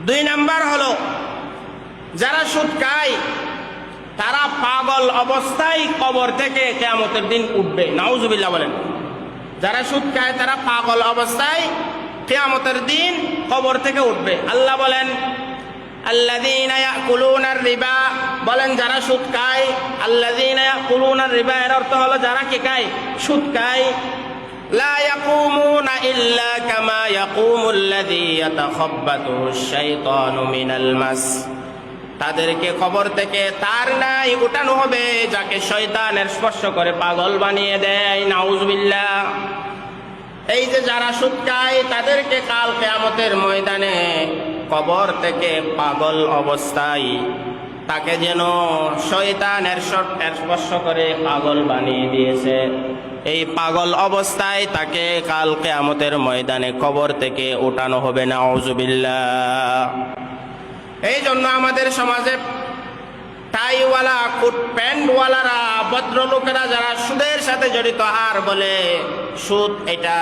দুই নাম্বার হলো যারা সুদ খায় তারা পাগল অবস্থায় কবর থেকে কিয়ামতের দিন উঠবে। নাউজুবিল্লাহ বলেন। যারা সুদ খায় তারা পাগল অবস্থায় কিয়ামতের দিন কবর থেকে উঠবে। আল্লাহ বলেন আল্লাযীনা ইয়াকুলুনার রিবা, বলেন যারা সুদ খায়। আল্লাযীনা ইয়াকুলুনার রিবা এর অর্থ হলো যারা কি খায়? সুদ খায়। লা ইয়াকুমুনা ইল্লা কামা ইয়াকুমুল্লাযী ইয়াতাখাব্বাতুহুশ শাইতানু মিনাল মাস, তাদেরকে কবর থেকে তার নাই উঠানো হবে যাকে শয়তানের স্পর্শ করে পাগল বানিয়ে দেয়। নাউজুবিল্লাহ। এই যে যারা সুদ খায় তাদেরকে কাল কিয়ামতের ময়দানে কবর থেকে পাগল অবস্থায় তাকে যেন শয়তানের স্পর্শ করে পাগল বানিয়ে দিয়েছে। এই পাগল অবস্থায় তাকে কাল কিয়ামতের ময়দানে কবর থেকে উঠানো হবে। নাউজুবিল্লাহ। এই জন্য আমাদের সমাজে টাইওয়ালা কোট প্যান্টওয়ালারা ভদ্রলোকেরা যারা সুদের সাথে জড়িত আর বলে সুদ এটা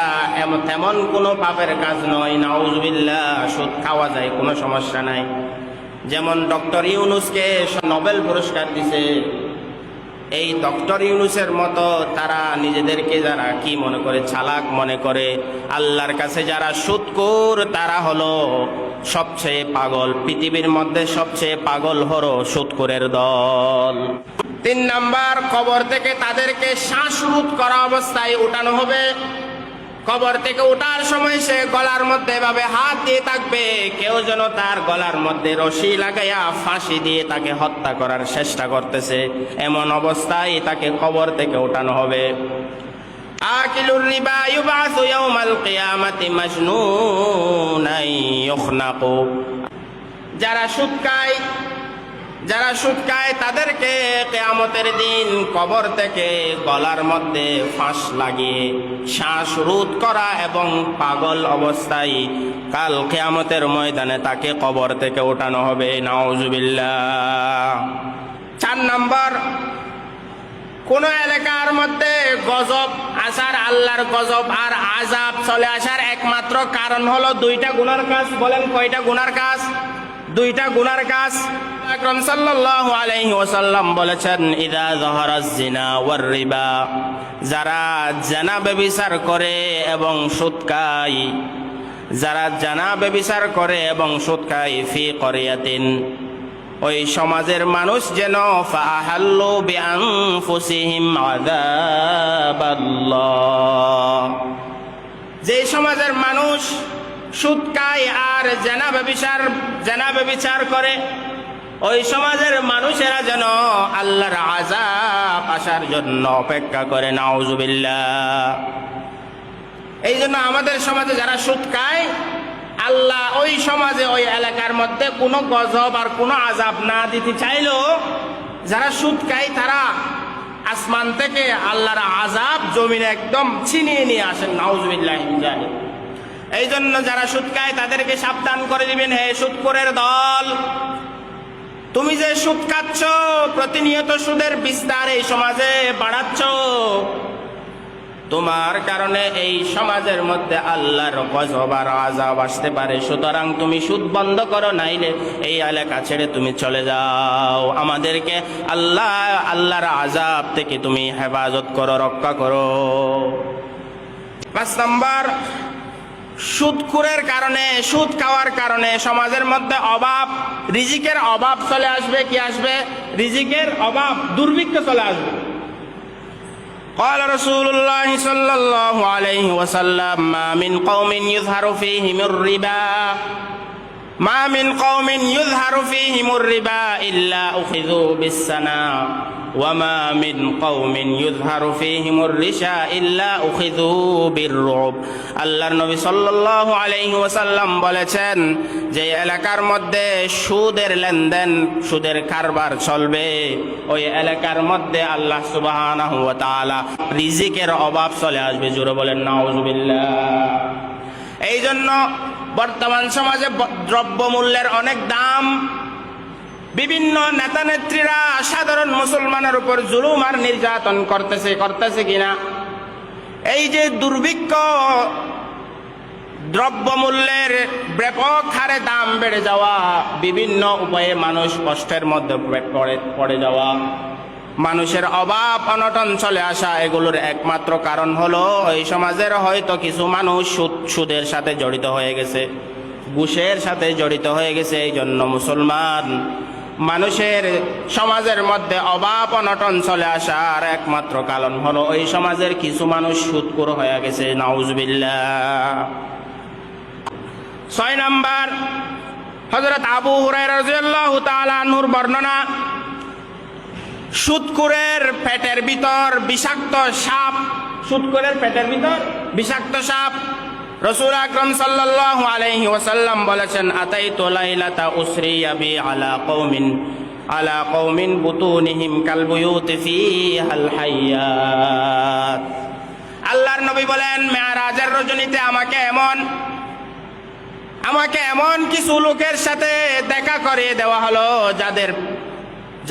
তেমন কোনো পাপের কাজ নয়। নাউজুবিল্লাহ। সুদ খাওয়া যায়, কোনো সমস্যা নাই। যেমন ডক্টর ইউনুসকে নোবেল পুরস্কার দিছে, এই ডক্টর ইউনুসের মতো তারা নিজেদেরকে যারা কি মনে করে, চালাক মনে করে, আল্লাহর কাছে যারা সুদখোর তারা হলো সবচেয়ে পাগল। পৃথিবীর মধ্যে সবচেয়ে পাগল হলো সুদখোরের দল। তিন নাম্বার, কবর থেকে তাদেরকে শ্বাসরোধ করা অবস্থায় উঠানো হবে। কবর থেকে ওঠার সময় সে গলার মধ্যে এভাবে হাত দিয়ে থাকবে, কেউ যেন তার গলার মধ্যে রশি লাগাইয়া ফাঁসি দিয়ে তাকে হত্যা করার চেষ্টা করতেছে, এমন অবস্থায় তাকে কবর থেকে ওঠানো হবে। আকিলুর রিবা ইউবাসু ইয়াউমাল কিয়ামাতি মাজনুনান ইউখনাকু, যারা সুদ খায় তাদেরকে কিয়ামতের দিন কবর থেকে গলার মধ্যে ফাঁস লাগিয়ে শ্বাসরোধ করা এবং পাগল অবস্থায় কাল কিয়ামতের ময়দানে তাকে কবর থেকে ওঠানো হবে। নাউজুবিল্লাহ। 4 নাম্বার, কোন এলাকার মধ্যে গজব আসার, আল্লাহর গজব আর আযাব চলে আসার একমাত্র কারণ হলো 2টা গুনার কাজ। বলেন কয়টা গুনার কাজ? 2টা গুনার কাজ। আকরাম সাল্লাল্লাহু আলাইহি ওয়াসাল্লাম বলেছেন, ইযা যাহারাজ জিনা ওয়ার রিবা, যারা জিনা ব্যভিচার করে এবং সুদ খায়, যারা জিনা ব্যভিচার করে এবং সুদ খায়, ফি ক্বরিয়াতিন, ওই সমাজের মানুষ যেন ফাআহাল্লু বিআনফুসিহিম আযাবাল্লাহ, যে সমাজের মানুষ সুদ খায় আর জিনা ব্যভিচার করে, ওই সমাজের মানুষেরা যেন আল্লাহর আযাব আসার জন্য অপেক্ষা করে। নাউজুবিল্লাহ। এই জন্য আমাদের সমাজে যারা সুদ খায়, আল্লাহ ওই সমাজে ওই এলাকার মধ্যে কোনো গজব আর কোনো আযাব না দিতে চাইলেও যারা সুদ খায় তারা আসমান থেকে আল্লাহর আযাব জমিনে একদম ছিনিয়ে নিয়ে আসেন। নাউজুবিল্লাহ। এই জন্য যারা সুদ খায় তাদেরকে সাবধান করে দিবেন, হে সুদখোরের দল, তুমি যে সুদ খাচ্ছ, প্রতিনিয়ত সুদের বিস্তার এই সমাজে বাড়াচ্ছ, তোমার কারণে এই সমাজের মধ্যে আল্লাহর গজব আর আযাব আসতে পারে। সুতরাং তুমি সুদ বন্ধ করো, নাইলে এই এলাকা ছেড়ে তুমি চলে যাও। আমাদেরকে আল্লাহর আযাব থেকে তুমি হেফাজত করো, রক্ষা করো। 5 নাম্বার, সুদখোরের কারণে, সুদ খাওয়ার কারণে সমাজের মধ্যে অভাব, রিজিকের অভাব চলে আসবে। কি আসবে? রিজিকের অভাব, দুর্ভিক্ষ চলে আসবে। قال رسول الله صلى الله عليه وسلم ما من قوم يظهر فيهم الربا إلا أخذوا بالسنة وما من قوم يظهر فيهم الرشا إلا أخذوا بالرعب। আল্লাহর নবী সাল্লাল্লাহু আলাইহি ওয়াসাল্লাম বলেছেন, যে এলাকার মধ্যে সুদের লেনদেন, সুদের কারবার চলবে, ওই এলাকার মধ্যে আল্লাহ সুবহানাহু ওয়া তাআলা রিজিকের অভাব চলে আসবে। জোরে বলেন নাউজুবিল্লাহ। এই জন্য বর্তমান সমাজে দ্রব্যমূল্যের অনেক দাম, বিভিন্ন নেতা নেত্রীরা সাধারণ মুসলমানের উপর জুলুম আর নির্যাতন করতেছে কিনা? এই যে দুর্ভিক্ষ, দ্রব্যমূল্যের ব্যাপক হারে দাম বেড়ে যাওয়া, বিভিন্ন উপায়ে মানুষ কষ্টের মধ্যে পড়ে যাওয়া, মানুষের অভাব অনটন চলে আসা, এগুলোর একমাত্র কারণ হলো এই সমাজের হয়তো কিছু মানুষ সুদের সাথে জড়িত হয়ে গেছে, ঘুষের সাথে জড়িত হয়ে গেছে। এই জন্য মুসলমান মানুষের সমাজের মধ্যে অভাব অনটন চলে আসার একমাত্র কারণ হলো ওই সমাজের কিছু মানুষ সুদখোর হয়ে গেছে। নাউজুবিল্লাহ। 6 নাম্বার, হযরত আবু হুরায়রা রাদিয়াল্লাহু তাআলা আনহুর বর্ণনা, সুদখোরের পেটের ভিতর বিষাক্ত সাপ, সুদখোরের পেটের ভিতর বিষাক্ত সাপ। রাসূল আকরাম সাল্লাল্লাহু আলাইহি ওয়াসাল্লাম বলেছেন, আতাইতু লাইলাতা উসরিয়া বি আলা কওমিন বুতুনিহিম কাল বুয়ুতি ফিহাল হাইয়াত। আল্লাহর নবী বলেন, মেরাজের রজনীতে আমাকে এমন কিছু লোকের সাথে দেখা করিয়ে দেওয়া হলো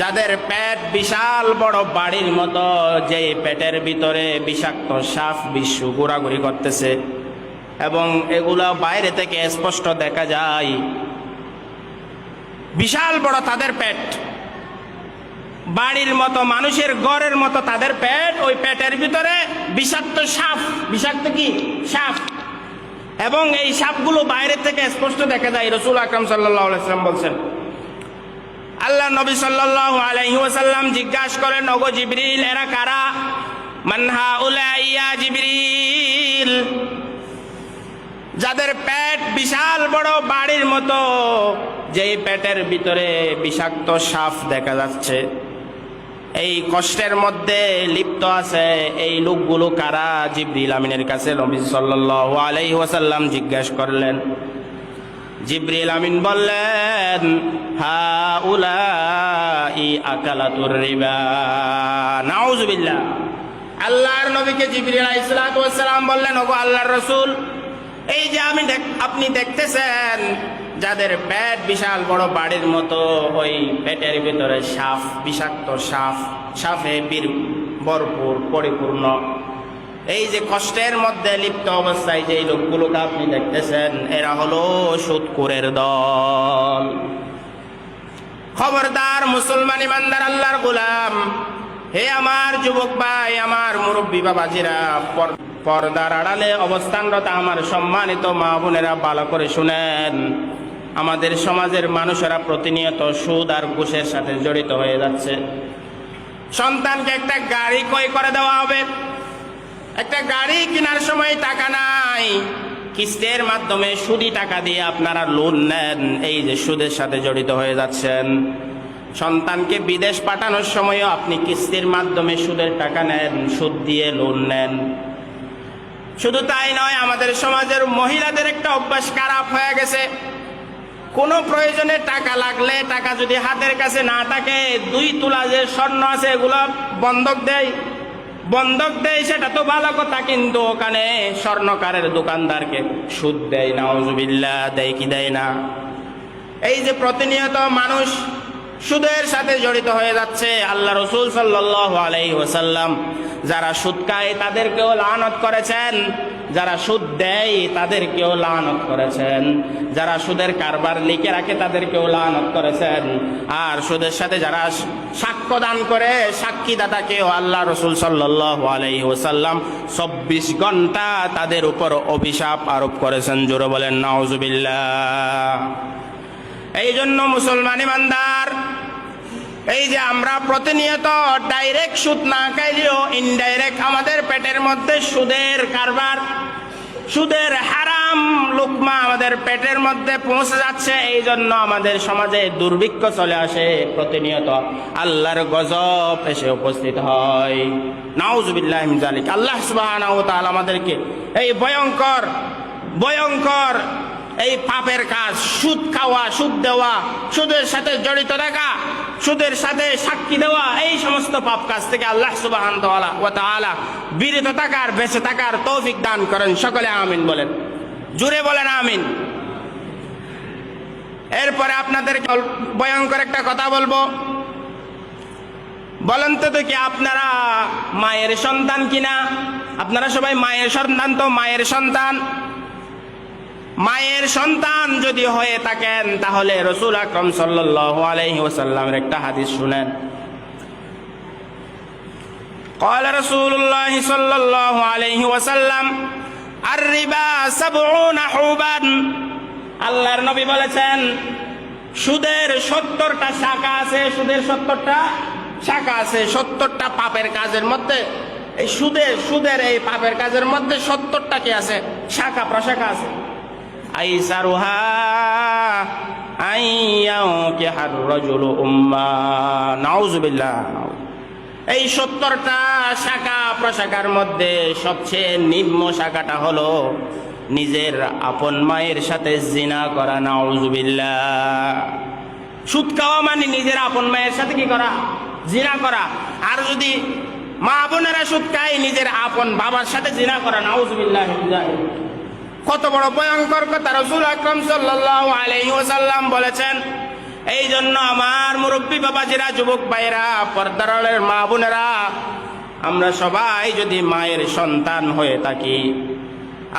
যাদের পেট বিশাল বড় বাড়ির মতো, যে পেটের ভিতরে বিষাক্ত সাপ বিচ্ছু ঘোরাঘুরি করতেছে এবং এগুলা বাইরে থেকে স্পষ্ট দেখা যায়। বিশাল বড় তাদের পেট, বাড়ির মতো, মানুষের ঘরের মতো তাদের পেট, ওই পেটের ভিতরে বিষাক্ত সাপ, বিষাক্ত কি সাপ, এবং এই সাপগুলো বাইরে থেকে স্পষ্ট দেখা যায়। রাসূল আকরাম সাল্লাল্লাহু আলাইহি ওয়াসাল্লাম বলছেন, আল্লাহ নবী সাল্লাল্লাহু আলাইহি ওয়াসাল্লাম জিজ্ঞাসা করেন, ওগো জিবরিল, এরা কারা? মান হাউলা ইয়া জিবরিল? যাদের পেট বিশাল বড় বাড়ির মতো, যেই পেটের ভিতরে বিষাক্ত সাপ দেখা যাচ্ছে, এই কষ্টের মধ্যে লিপ্ত আছে, এই লোকগুলো কারা? জিবরিল আমিনের কাছে নবী সাল্লাল্লাহু আলাইহি ওয়াসাল্লাম জিজ্ঞাসা করলেন। জিবরিল আমিন বললেন, হাউলাই আকালাতুর রিবা। নাউজুবিল্লাহ। আল্লাহর নবীকে জিবরিল আলাইহিস সালাতু ওয়াস সালাম বললেন, ওগো আল্লাহর রাসূল, এই যে আপনি দেখতেছেন যাদের পেট বিশাল বড় বাড়ির মতো, ওই পেটের ভিতরে সাপ, বিষাক্ত সাপে ভরপুর পরিপূর্ণ, এই যে কষ্টের মধ্যে লিপ্ত অবস্থায় যে লোকগুলোকে আপনি দেখতেছেন, এরা হলো সুদখোরের দল। খবরদার মুসলমান ইমানদার আল্লাহর গোলাম, হে আমার যুবক ভাই, আমার মুরব্বী বাবাজিরা, পর্দার আড়ালে অবস্থানরত আমার সম্মানিত মা বোনেরা, ভালো করে শুনেন। আমাদের সমাজের মানুষেরা প্রতিনিয়ত সুদ আর ঘুষের সাথে জড়িত হয়ে যাচ্ছে। সন্তানকে একটা গাড়ি ক্রয় করে দেওয়া হবে, একটা গাড়ি কেনার সময় টাকা নাই, কিস্তির মাধ্যমে সুদি টাকা দিয়ে আপনারা লোন নেন, এই যে সুদের সাথে জড়িত হয়ে যাচ্ছেন। সন্তানকে বিদেশ পাঠানোর সময়ও আপনি কিস্তির মাধ্যমে সুদের টাকা নেন, সুদ দিয়ে লোন নেন। শুধু তাই নয়, আমাদের সমাজের মহিলাদের একটা অভ্যাস খারাপ হয়ে গেছে। কোনো প্রয়োজনে টাকা লাগলে, টাকা যদি হাতের কাছে না থাকে, 2 তোলা যে স্বর্ণ আছে এগুলো বন্ধক দেয়, সেটা তো ভালো কথা, কিন্তু ওখানে স্বর্ণকারের দোকানদারকে সুদ দেয়। নাউজুবিল্লাহ। দেয় কি দেয় না? এই যে প্রতিনিয়ত মানুষ সুদের সাথে জড়িত হয়ে যাচ্ছে, আল্লাহ রাসূল সাল্লাল্লাহু আলাইহি ওয়াসাল্লাম যারা সুদ খায় তাদেরকেও লানত করেছেন, যারা সুদ দেয় তাদেরকেও লানত করেছেন, যারা সুদের কারবার লিখে রাখে তাদেরকেও লানত করেছেন, আর সুদের সাথে যারা সাক্ষ্য দান করে সাক্ষীদাতাকেও আল্লাহ রাসূল সাল্লাল্লাহু আলাইহি ওয়াসাল্লাম 24 ঘন্টা তাদের উপর অভিশাপ আরোপ করেছেন। জোরে বলেন নাউজুবিল্লাহ। এই জন্য মুসলমান ইমানদার, এই যে আমরা প্রতিনিয়ত ডাইরেক্ট সুদ না খাইলেও ইনডাইরেক্ট আমাদের পেটের মধ্যে সুদের কারবার, সুদের হারাম লুকমা আমাদের পেটের মধ্যে পৌঁছে যাচ্ছে। এই জন্য আমাদের সমাজে দুর্ভিক্ষ চলে আসে, প্রতিনিয়ত আল্লাহর গজব এসে উপস্থিত হয়। নাউজুবিল্লাহি মিন যালিক। আল্লাহ সুবহানাহু ওয়া তাআলা আমাদেরকে এই ভয়ঙ্কর এই পাপের কাজ, সুদ খাওয়া, সুদ দেওয়া, সুদের সাথে জড়িত থাকা, সুদের সাথে সাক্ষী দেওয়া, এই সমস্ত পাপ কাজ থেকে আল্লাহ সুবহানাহু ওয়া তাআলা বিরত থাকার, বেঁচে থাকার তৌফিক দান করেন। সকলে আমিন বলেন, জুড়ে বলেন আমিন। এরপরে আপনাদের ভয়ঙ্কর একটা কথা বলবো। বলেন তো কি আপনারা মায়ের সন্তান কিনা? আপনারা সবাই মায়ের সন্তান তো? মায়ের সন্তান মায়ের সন্তান যদি হয়ে থাকেন তাহলে রাসূল আকরাম সাল্লাল্লাহু আলাইহি ওয়াসাল্লামের একটা হাদিস শুনেন। قال رسول الله صلى الله عليه وسلم الربا 70 حوبا আল্লাহর নবী বলেছেন সুদের 70টা শাখা আছে, সুদের 70টা শাখা আছে। 70টা পাপের কাজের মধ্যে এই সুদের এই পাপের কাজের মধ্যে 70টা কি আছে? শাখা প্রশাখা আছে। আইসারুহা আইয়াউকিহার রাজুলু উম্মা, নাউযুবিল্লাহ। এই 70টা শাখা প্রশাখার মধ্যে সবচেয়ে নিম্ন শাখাটা হলো নিজের আপন মায়ের সাথে জিনা করা, নাউযুবিল্লাহ। সুদ খাওয়া মানে নিজের আপন মায়ের সাথে কি করা? জিনা করা। আর যদি মা বোনেরা সুদ খায়, নিজের আপন বাবার সাথে জিনা করা, নাউযুবিল্লাহ। কত বড় ভয়ঙ্কর কথা রাসূল আকরাম সাল্লাল্লাহু আলাইহি ওয়াসাল্লাম বলেছেন। এই জন্য আমার মুরব্বী বাবাজিরা, যুবক ভাইয়েরা, পর্দার আড়ালের মা বোনেরা, আমরা সবাই যদি মায়ের সন্তান হয়ে থাকি,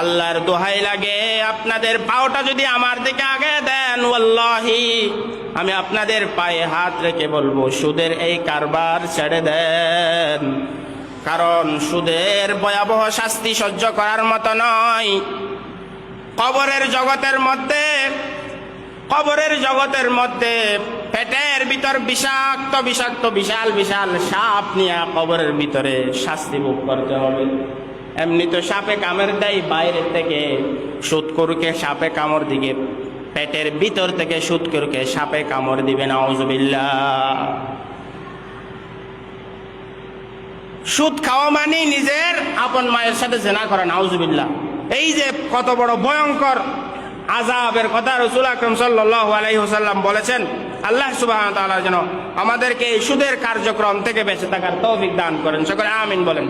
আল্লাহর দোহাই লাগে আপনাদের পাওটা যদি আমার দিকে আগে দেন, ওয়াল্লাহি আমি আপনাদের পায়ে হাত রেখে বলবো সুদের এই কারবার ছেড়ে দেন। কারণ সুদের ভয়াবহ শাস্তি সহ্য করার মতো নয়। কবরের জগতের মধ্যে পেটের ভিতর বিষাক্ত বিশাল বিশাল সাপ নিয়ে কবরের ভিতরে শাস্তি ভোগ করতে হবে। এমনি তো সাপে কামড় দেয় বাইরে থেকে, সুদখোরকে সাপে কামড় দিকে পেটের ভিতর থেকে সুদখোরকে সাপে কামড় দিবে, নাউযুবিল্লাহ। সুদ খাওয়া মানে নিজের আপন মায়ের সাথে জিনা করা, নাউযুবিল্লাহ। এই যে কত বড় ভয়ঙ্কর আযাবের কথা রাসূল আকরাম সাল্লাল্লাহু আলাইহি ওয়াসাল্লাম বলেছেন। আল্লাহ সুবহানাহু ওয়া তাআলা যেন আমাদেরকে এই সুদের কার্যক্রম থেকে বেঁচে থাকার তৌফিক দান করেন। সকলে আমিন বলেন।